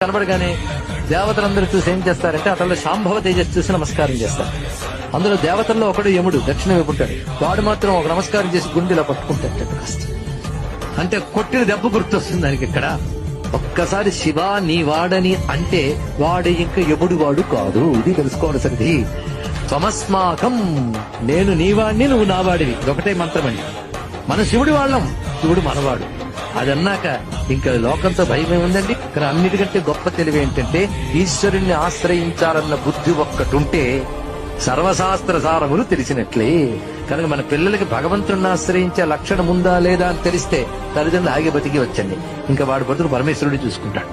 కనబడగానే దేవతలందరూ చూసి ఏం చేస్తారంటే అతను శాంభవ తేజస్ చూసి నమస్కారం చేస్తారు. అందులో దేవతల్లో ఒకడు యముడు దక్షిణ వైపు ఉంటాడు. వాడు మాత్రం ఒక నమస్కారం చేసి గుండెలా పట్టుకుంటాడు. కష్టం అంటే కొట్టిన దెబ్బ గుర్తొస్తుంది దానికి. ఇక్కడ ఒక్కసారి శివ నీ వాడని అంటే వాడు ఇంకా యముడు వాడు కాదు. ఇది తెలుసుకోవాలి సరిది. త్వమస్మాకం, నేను నీవాడిని నువ్వు నావాడివి, ఒకటే మంత్రం అండి. మన శివుడి వాళ్ళం, శివుడు మనవాడు. అదన్నాక ఇంకా లోకంతో భయం ఏముందండి. ఇక్కడ అన్నిటికంటే గొప్ప తెలివి ఏంటంటే ఈశ్వరుణ్ణి ఆశ్రయించాలన్న బుద్ధి ఒక్కటుంటే సర్వశాస్త్ర సారములు తెలిసినట్లే. కనుక మన పిల్లలకి భగవంతుడిని ఆశ్రయించే లక్షణం ఉందా లేదా అని తెలిస్తే తల్లిదండ్రులు ఆగి బతికి వచ్చండి. ఇంకా వాడి బతుకు పరమేశ్వరుడు చూసుకుంటాడు.